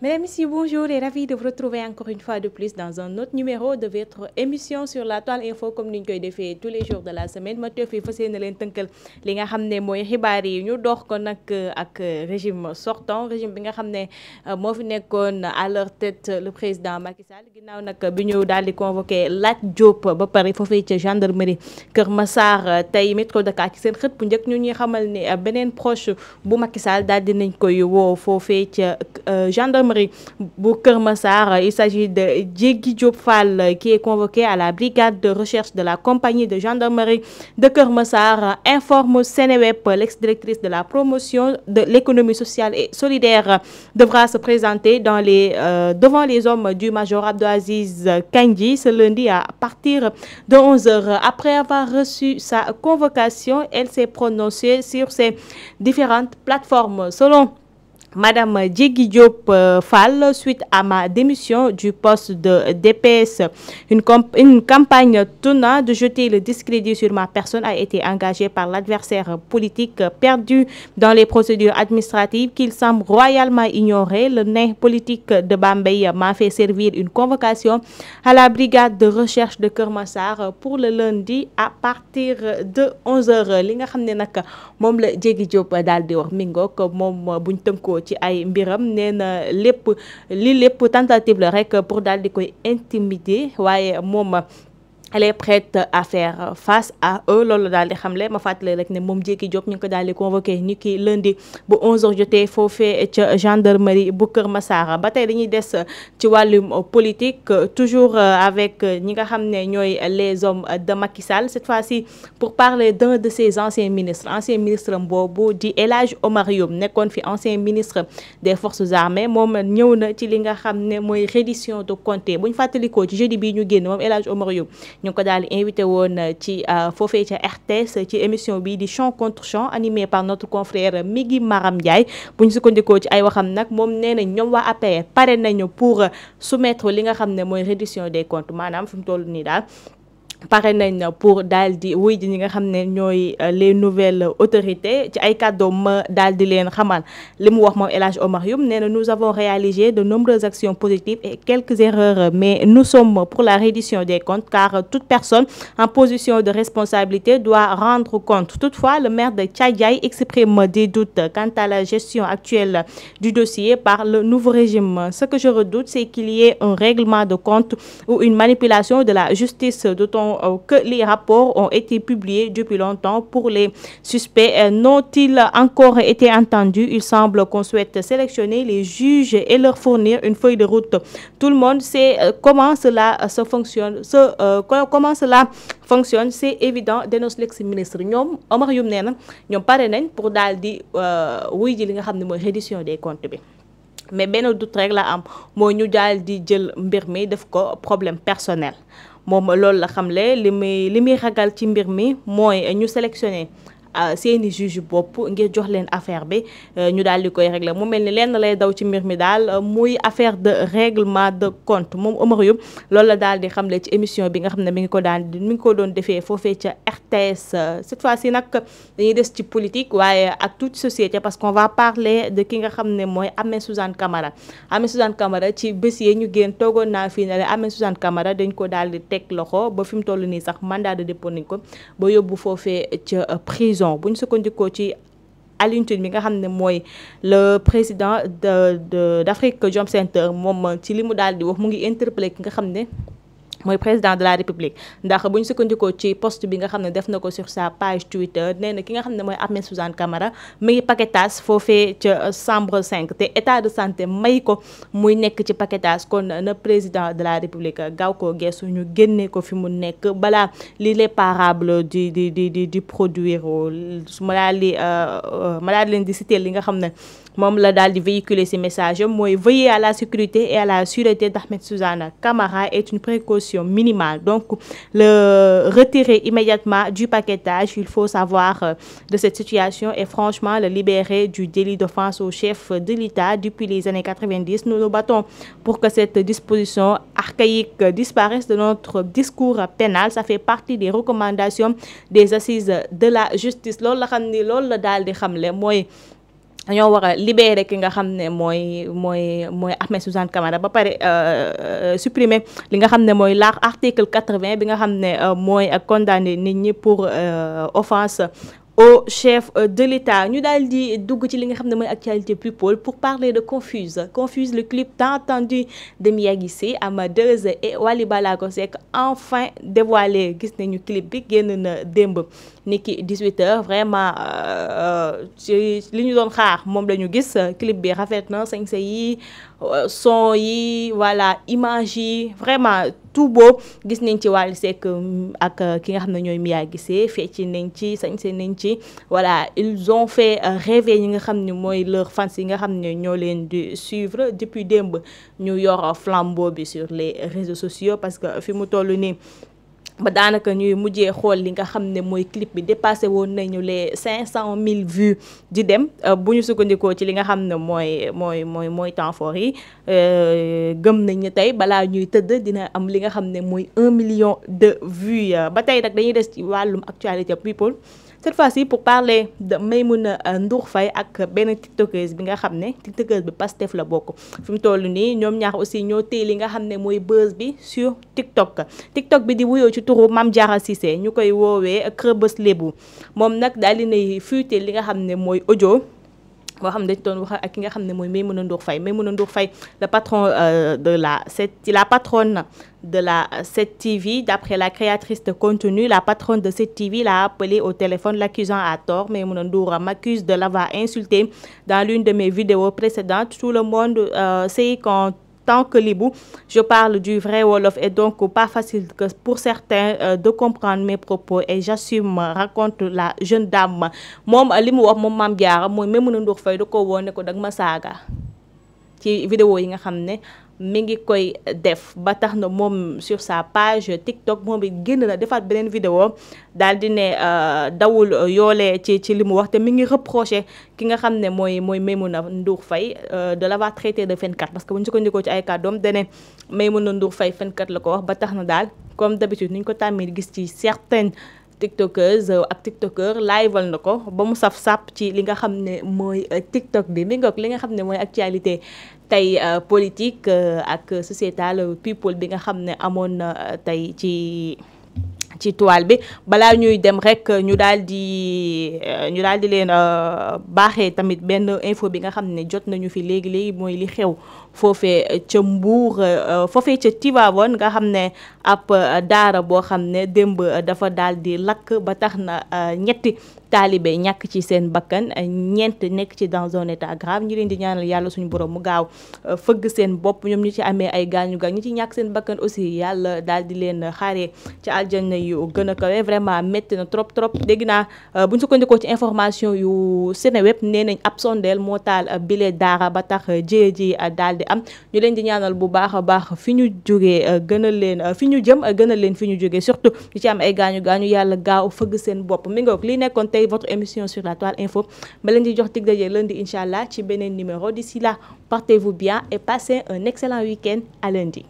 Mesdames, Messieurs, bonjour et ravi de vous retrouver encore une fois de plus dans un autre numéro de votre émission sur la Toile Info comme ni ñu koy defee tous les jours de la semaine ma teew fii fas yéene leen tënkal li nga xam ne mooy xibaar yi ñu dox ko nag ak régime sortant régime bi nga xam ne moo fi nekkoon à leur tête le président Macky Sall ginnaaw nag bi ñu daal di convoqué Lat Diop ba pare foofee ca gendarmerie Kër Massar tey métro Dakar ci seen xët bu njëkk ñu ñuy xamal ni beneen proche bu Macky Sall daal di nañ koy woo foofee ca gendarmerie bu Kër Massar. Il s'agit de Diégui Diop Fall qui est convoqué à la brigade de recherche de la compagnie de gendarmerie de Kër Massar, informe Seneweb. L'ex-directrice de la promotion de l'économie sociale et solidaire devra se présenter devant les hommes du major Abdou Aziz Kandji ce lundi à partir de 11h. Après avoir reçu sa convocation, elle s'est prononcée sur ces différentes plateformes. Selon Madame Diégui Diop Fall, suite à ma démission du poste de DPS, une campagne tenant de jeter le discrédit sur ma personne a été engagée par l'adversaire politique perdu dans les procédures administratives qu'il semble royalement ignorer. Le nain politique de Bambey m'a fait servir une convocation à la brigade de recherche de Kër Massar pour le lundi à partir de 11h. li nga xam ne nag moom la Diégui Diop daal di wax mi ngoog moom buñ tënkoo ci ay mbiram nee na lépp tentative la rek pour daal di koy intimider waaye moom elle est prête à faire face à eux loolu daal di xamle ma fàttali rek ne moom Diégui Diop ñu ngi ko daal di convoqué ni ki lundi bu 11h jotee foofee ca gendarmerie bu Kër Massar. ba tey dañuy des ci wàllum politique toujours avec ñi nga xam ne ñooy les hommes de Macky Sall cette fois-ci pour parler d'un de ses anciens ministre boobu di El Hadj Omar Youm nekkoon fi ancien ministre des forces armées moom ñëw na ci li nga xam ne mooy reddition de comptes bu ñu fàttalikoo ci jeudi bii ñu génn moom El Hadj Omar Youm ñu ngi ko daal di invité woon ci foofee ca RTS ci émission bi di champ contre champ animé par notre confrère Migui Maram Ndiaye bu ñu sukkandikoo ci ay waxam nag moom nee na ñoom waa APR pare nañu pour soumettre li nga xam ne mooy reddition des comptes maanaam fi mu toll nii daal pare nañ pour daal di wuy ji ñi nga xam ne ñooy les nouvelles autorités ci ay kàddoom ma daal di leen xamal li mu wax moom El Hadj Omar Youm nee na nous avons réalisé de nombreuses actions positives et quelques erreurs mais nous sommes pour la reddition des comptes car toute personne en position de responsabilité doit rendre compte. Toutefois, le maire de Thiadiaye exprime des doutes quant à la gestion actuelle du dossier par le nouveau régime. Ce que je redoute, c'est qu'il y ait un règlement de compte ou une manipulation de la justice, d'autant que les rapports ont été publiés depuis longtemps pour les suspects n'ont-ils encore été entendus. Il semble qu'on souhaite sélectionner les juges et leur fournir une feuille de route. Tout le monde sait comment cela fonctionne, c'est évident, dénonce l'ex-ministre. ñoom Omar Youm nee na ñoom pare nañ pour daal di wuy ji li nga xam ne mooy reddition des comptes bi mais benn doute rek la am mooy ñu daal di jël mbir mi def ko problème personnel. moom loolu la xamle li muy ragal ci mbir mi mooy ñu sélectionné seeni juge bopp ngir jox leen affaire bi ñu daal di koy régler mu mel ni lenn lay daw ci mbir mi daal muy affaire de règlement de compte moom Omar Youm loolu la daal di xamle ci émission bi nga xam ne mi ngi ko doon defee foofee ca RTS. cette fois-ci nag dañuy des ci politique waaye ak toute société parce qu'on va parler de ki nga xam ne mooy Ahmed Suzanne Camara. Ahmed Suzanne Camara ci bés yi ñu génn toogoon naa fii ne Ahmed Suzanne Camara dañ ko daal di teg loxo ba fi mu toll nii sax mandat de dépôt nañ ko ba yóbbu foofee ca prison. bu ñu sukkandikoo ci Alioune Tine bi nga xam ne mooy le président d'Afrique Jom Center moom ci li mu daal di wax mu ngi interpellé ki nga xam ne mooy président de la république ndax bu ñu sukkandikoo ci post bi nga xam ne def na ko sur sa page Twitter nee na ki nga xam ne mooy Ahmed Suzanne Camara mi ngi paquetage foofee ca chambre 5 te état de santé may ko muy nekk ci paquetage kon na président de la république gaaw koo geesu ñu génne ko fi mu nekk balaa l'irréparable di produire ma daal leen di citer li nga xam ne moom la daal di véhiculer ci message mooy veiller à la sécurité et à la sûreté d'Ahmed Suzanne Camara est une précaution minimale. Donc, le retirer immédiatement du paquetage, il faut savoir de cette situation et franchement le libérer du délit d'offense au chef de l'État. Depuis les années 90, nous nous battons pour que cette disposition archaïque disparaisse de notre discours pénal. Ça fait partie des recommandations des assises de la justice. loolu la xam ni loolu la daal di xamle mooy dañoo war a libérer ki nga xam ne mooy Ahmed Suzanne Camara ba pare supprimer li nga xam ne mooy l'article 80 bi nga xam ne mooy condamné nit ñi pour offense au chef de l'État. Ñu daal di dugg ci li nga xam ne mooy actualité people pour parler de Confuse le clip tant attendu de Mia Guissé, Amadeuse et Wally Ballago Seck enfin dévoilé. Gis nañu clip bi génn na démb niki 18h vraiment ci li ñu doon xaar moom la ñu gis. Clip bi rafet na, sañse yi, son yi, voilà, image yi, vraiment tout beau. Gis nañ ci Wally Seck ak ki nga xam ne ñooy Mia Guissé, fecc nañ ci, sañse nañ ci, voilà, ils ont fait rêver ñi nga xam ne mooy leurs fans yi nga xam ne ñoo leen di suivre depuis démb. ñu yor flambeau bi sur les réseaux sociaux parce que fi mu toll nii ba daanaka ñuy mujjee xool li nga xam ne mooy clip bi dépassé woon nañu les 500 000 vues di dem bu ñu sukkandikoo ci li nga xam ne mooy temps fort yi gëm nañ ne tey balaa ñuy tëdd dina am li nga xam ne mooy 1 million de vues ba tey nag dañuy des ci wàllum actualité people. Cette fois-ci pour parler de Maimouna Ndour Faye ak benn tiktokeuse bi nga xam ne tiktokeuse bi Pastef la bokk fi mu toll nii ñoom ñaar aussi ñoo téye li nga xam ne mooy buzz bi sur TikTok bi di wuyoo ci turu Mame Diarra Cissé ñu koy woowee Krëbës Lébu moom nag daal di nay fuité li nga xam ne mooy audio boo xam ne dañ doon wax ak ki nga xam ne mooy Maimouna Ndour Faye le patron la patronne de la 7TV. D'après la créatrice de contenu, la patronne de 7TV l'a appelé au téléphone l'accusant à tort. Maimouna Ndour m'accuse de l'avoir insulté dans l'une de mes vidéos précédentes. Tout le monde sait qu'en tant que Libou, je parle du vrai Wolof et donc pas facile que pour certains de comprendre mes propos et j'assume, raconte la jeune dame. Moom li mu wax moom Mame Diarra mooy Maimouna Ndour Faye da ko woon ne ko dag ma saaga ci vidéo yi nga xam ne mi ngi koy def ba tax na moom sur sa page TikTok moom it génn na defaat beneen vidéo daal di ne dawul yoolee ci li mu wax te mi ngi reproché ki nga xam ne mooy Maimouna Ndour Faye de l'avoir traité de fenkat parce que bu ñu sukkandikoo ci ay kàddoom dane Maimouna Ndour Faye fenkat la ko wax ba tax na daal comme d'habitude ni ñu ko tàmmee gis ci certaines tiktokeuse ak tiktokeur liveal na ko ba mu saf sàpp ci li nga xam ne mooy TikTok bi mi ngoog li nga xam ne mooy actualité tey politique ak sociétal people bi nga xam ne amoon na tey ci toile bi balaa ñuy dem rek ñu daal di leen baaxee tamit benn info bi nga xam ne jot nañu fi léegi mooy li xew foofee ca Mbour foofee ca Tivaouane nga xam ne ab daara boo xam ne démb dafa daal di lakk ba tax na ñetti taalibe ñàkk ci seen bakkan ñeent nekk ci dans un état grave ñu leen di ñaanal yàlla suñu borom mu gaaw fëgg seen bopp ñoom ñu ci amee ay gaañu ñi ci ñàkk seen bakkan aussi yàlla daal di leen xaaree ci aljanna yu gën a kawe vraiment métti na trop dégg naa bu ñu sukkandikoo ci information yu Seneweb nee nañ ab sondeel moo taal bile daara ba tax jéye ji daal di am ñu leen di ñaanal bu baax a baax fi ñu jógee gënal leen fi ñu jëm gënal leen fi ñu jógee surtout ñu ci am ay gaañu yàlla gaaw fëgg seen bopp mi ngoog li nekkoon tey votre émission sur la toile info ma leen di jox dig daje lundi incha allah ci beneen numéro d'ici là portez-vous bien et passez un excellent week-end à lundi.